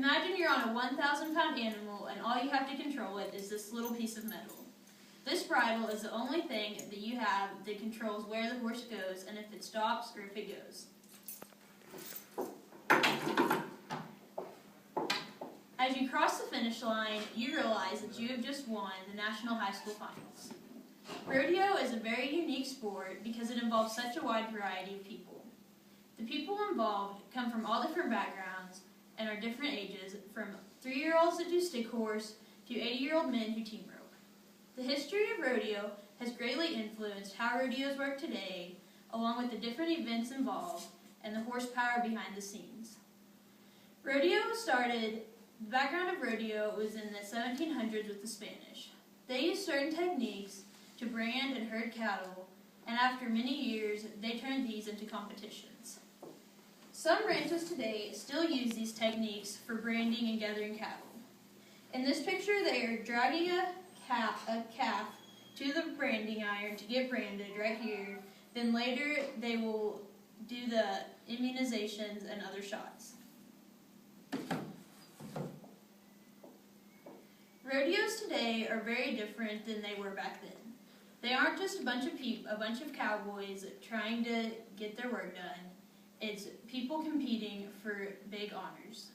Imagine you're on a 1,000-pound animal and all you have to control it is this little piece of metal. This bridle is the only thing that you have that controls where the horse goes and if it stops or if it goes. As you cross the finish line, you realize that you have just won the National High School Finals. Rodeo is a very unique sport because it involves such a wide variety of people. The people involved come from all different backgrounds and are different ages, from 3-year-olds that do stick horse to 80-year-old men who team rope. The history of rodeo has greatly influenced how rodeos work today, along with the different events involved and the horsepower behind the scenes. The background of rodeo was in the 1700s with the Spanish. They used certain techniques to brand and herd cattle, and after many years, they turned these into competitions. Some ranches today still use these techniques for branding and gathering cattle. In this picture, they are dragging a calf to the branding iron to get branded right here. Then later, they will do the immunizations and other shots. Rodeos today are very different than they were back then. They aren't just a bunch of cowboys trying to get their work done. It's people competing for big honors.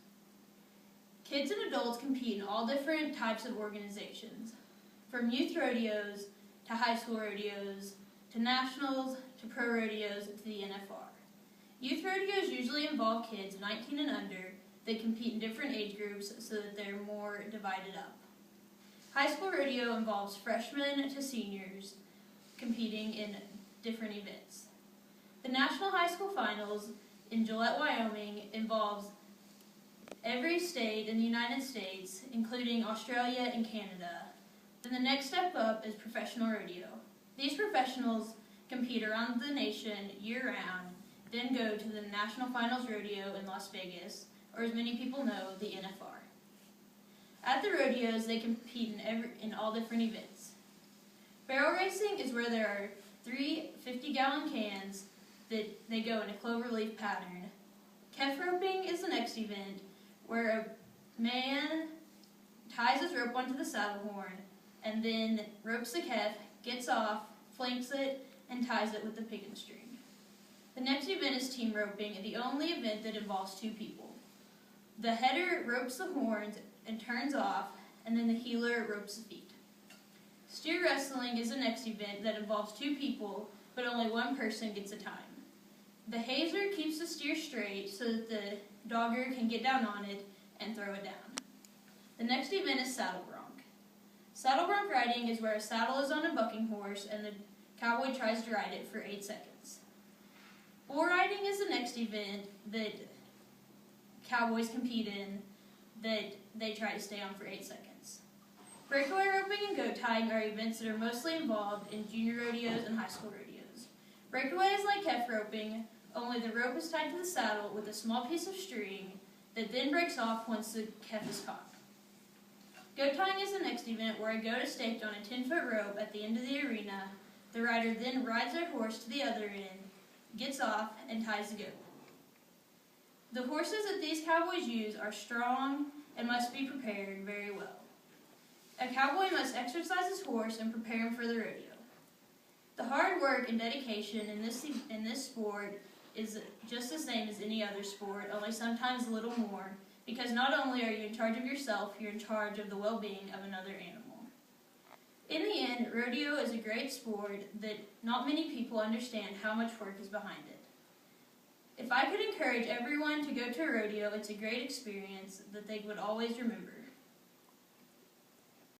Kids and adults compete in all different types of organizations, from youth rodeos to high school rodeos to nationals to pro rodeos to the NFR. Youth rodeos usually involve kids 19 and under that compete in different age groups so that they're more divided up. High school rodeo involves freshmen to seniors competing in different events. The National High School Finals in Gillette, Wyoming involves every state in the United States, including Australia and Canada. Then the next step up is professional rodeo. These professionals compete around the nation year-round, then go to the National Finals Rodeo in Las Vegas, or as many people know, the NFR. At the rodeos, they compete in all different events. Barrel racing is where there are 3 50-gallon cans that they go in a cloverleaf pattern. Kef roping is the next event, where a man ties his rope onto the saddle horn and then ropes the kef, gets off, flanks it, and ties it with the picket string. The next event is team roping, the only event that involves 2 people. The header ropes the horns and turns off, and then the heeler ropes the feet. Steer wrestling is the next event that involves 2 people, but only one person gets a time. The hazer keeps the steer straight so that the dogger can get down on it and throw it down. The next event is saddle bronc. Saddle bronc riding is where a saddle is on a bucking horse and the cowboy tries to ride it for 8 seconds. Bull riding is the next event that cowboys compete in that they try to stay on for 8 seconds. Breakaway roping and goat tying are events that are mostly involved in junior rodeos and high school rodeos. Breakaway is like kef roping, only the rope is tied to the saddle with a small piece of string that then breaks off once the kef is caught. Goat tying is the next event where a goat is staked on a 10-foot rope at the end of the arena. The rider then rides their horse to the other end, gets off, and ties the goat. The horses that these cowboys use are strong and must be prepared very well. A cowboy must exercise his horse and prepare him for the rodeo. The hard work and dedication in this sport is just the same as any other sport, only sometimes a little more, because not only are you in charge of yourself, you're in charge of the well-being of another animal. In the end, rodeo is a great sport that not many people understand how much work is behind it. If I could encourage everyone to go to a rodeo, it's a great experience that they would always remember.